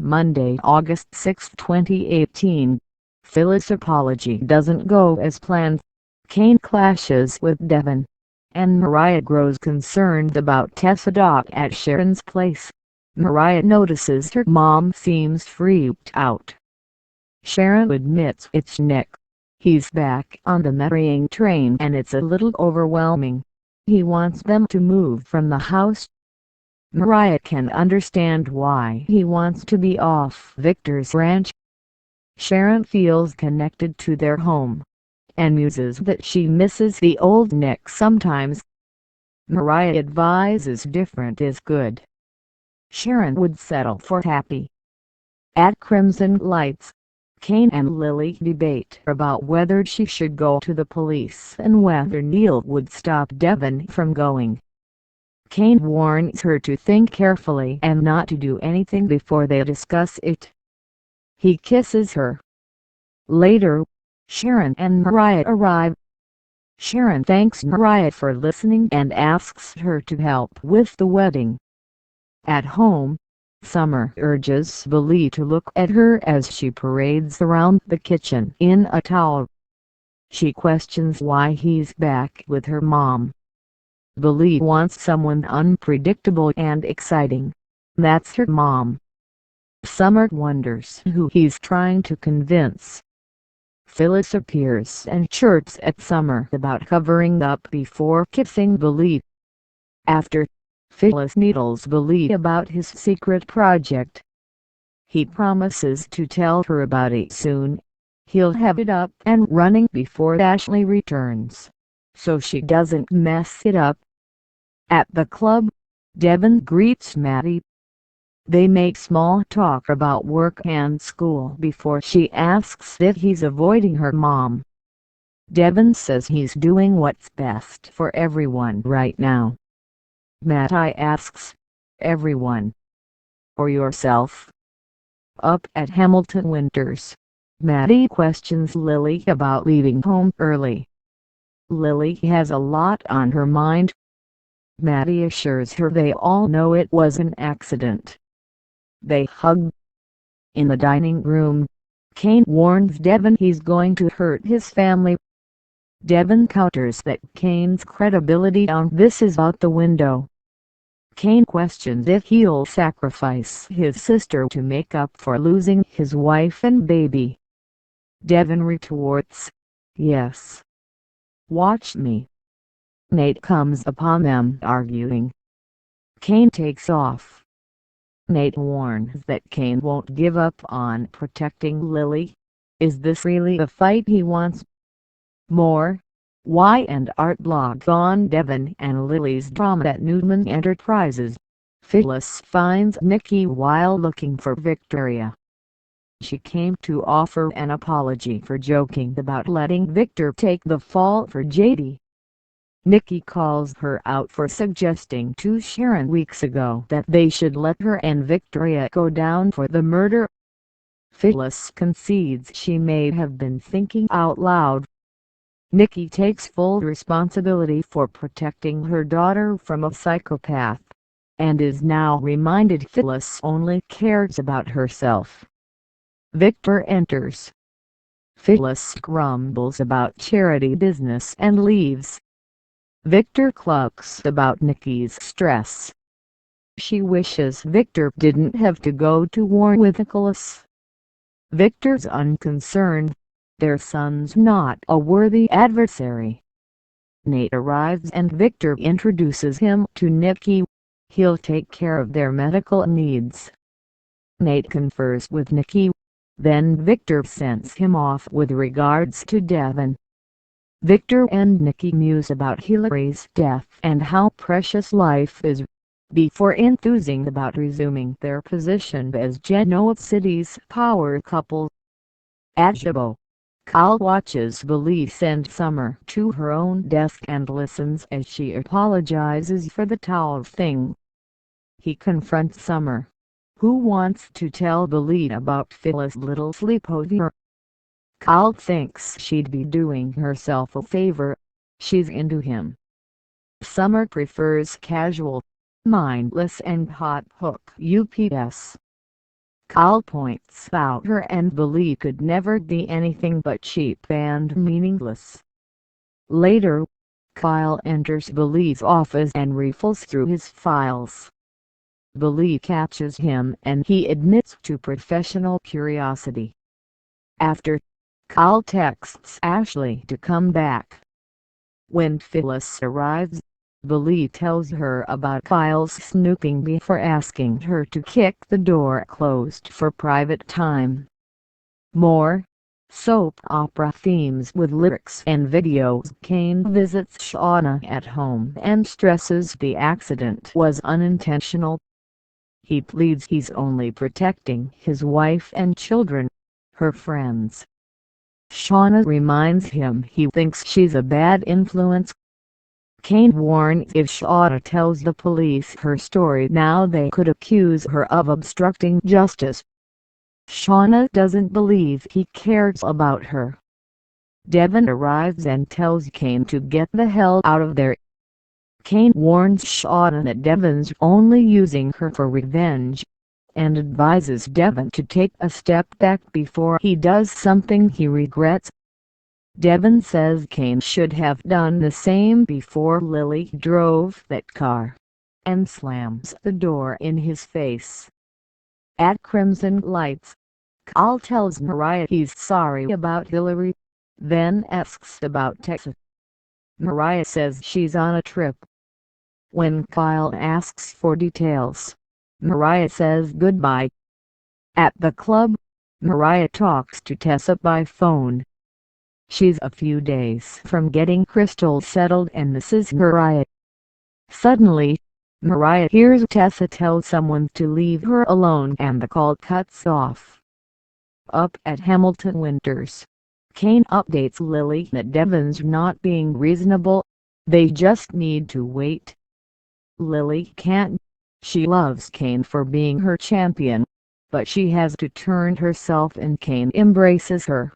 Monday, August 6, 2018. Phyllis' apology doesn't go as planned. Kane clashes with Devon, and Mariah grows concerned about Tessa Dock at Sharon's place. Mariah notices her mom seems freaked out. Sharon admits it's Nick. He's back on the marrying train and it's a little overwhelming. He wants them to move from the house. Mariah can understand why he wants to be off Victor's ranch. Sharon feels connected to their home, and muses that she misses the old Nick sometimes. Mariah advises different is good. Sharon would settle for happy. At Crimson Lights, Kane and Lily debate about whether she should go to the police and whether Neil would stop Devon from going. Kane warns her to think carefully and not to do anything before they discuss it. He kisses her. Later, Sharon and Mariah arrive. Sharon thanks Mariah for listening and asks her to help with the wedding. At home, Summer urges Billy to look at her as she parades around the kitchen in a towel. She questions why he's back with her mom. Billy wants someone unpredictable and exciting. That's her mom. Summer wonders who he's trying to convince. Phyllis appears and chirps at Summer about covering up before kissing Billy. After, Phyllis needles Billy about his secret project. He promises to tell her about it soon. He'll have it up and running before Ashley returns, so she doesn't mess it up. At the club, Devon greets Maddie. They make small talk about work and school before she asks if he's avoiding her mom. Devon says he's doing what's best for everyone right now. Maddie asks, everyone? Or yourself? Up at Hamilton Winters, Maddie questions Lily about leaving home early. Lily has a lot on her mind. Maddie assures her they all know it was an accident. They hug. In the dining room, Kane warns Devon he's going to hurt his family. Devon counters that Kane's credibility on this is out the window. Kane questions if he'll sacrifice his sister to make up for losing his wife and baby. Devon retorts, yes. Watch me. Nate comes upon them arguing. Kane takes off. Nate warns that Kane won't give up on protecting Lily. Is this really the fight he wants? More Y&Art blog on Devon and Lily's drama at Newman Enterprises. Phyllis finds Nikki while looking for Victoria. She came to offer an apology for joking about letting Victor take the fall for JD. Nikki calls her out for suggesting to Sharon weeks ago that they should let her and Victoria go down for the murder. Phyllis concedes she may have been thinking out loud. Nikki takes full responsibility for protecting her daughter from a psychopath, and is now reminded Phyllis only cares about herself. Victor enters. Phyllis grumbles about charity business and leaves. Victor clucks about Nikki's stress. She wishes Victor didn't have to go to war with Nicholas. Victor's unconcerned. Their son's not a worthy adversary. Nate arrives and Victor introduces him to Nikki. He'll take care of their medical needs. Nate confers with Nikki. Then Victor sends him off with regards to Devon. Victor and Nikki muse about Hillary's death and how precious life is, before enthusing about resuming their position as Genoa City's power couple. At Jabo, Kyle watches Billy send Summer to her own desk and listens as she apologizes for the towel thing. He confronts Summer, who wants to tell Billy about Phyllis' little sleepover. Kyle thinks she'd be doing herself a favor. She's into him. Summer prefers casual, mindless and hot hook UPS. Kyle points out her and Billy could never be anything but cheap and meaningless. Later, Kyle enters Billy's office and riffles through his files. Billy catches him and he admits to professional curiosity. After, Kyle texts Ashley to come back. When Phyllis arrives, Billy tells her about Kyle's snooping before asking her to kick the door closed for private time. More soap opera themes with lyrics and videos. Kane visits Shauna at home and stresses the accident was unintentional. He pleads he's only protecting his wife and children, her friends. Shauna reminds him he thinks she's a bad influence. Kane warns if Shauna tells the police her story now they could accuse her of obstructing justice. Shauna doesn't believe he cares about her. Devon arrives and tells Kane to get the hell out of there. Kane warns Shauna that Devon's only using her for revenge, and advises Devon to take a step back before he does something he regrets. Devon says Kane should have done the same before Lily drove that car, and slams the door in his face. At Crimson Lights, Kyle tells Mariah he's sorry about Hillary, then asks about Texas. Mariah says she's on a trip. When Kyle asks for details, Mariah says goodbye. At the club, Mariah talks to Tessa by phone. She's a few days from getting Crystal settled and misses Mariah. Suddenly, Mariah hears Tessa tell someone to leave her alone and the call cuts off. Up at Hamilton Winters, Kane updates Lily that Devon's not being reasonable, they just need to wait. Lily can't. She loves Kane for being her champion, but she has to turn herself and Kane embraces her.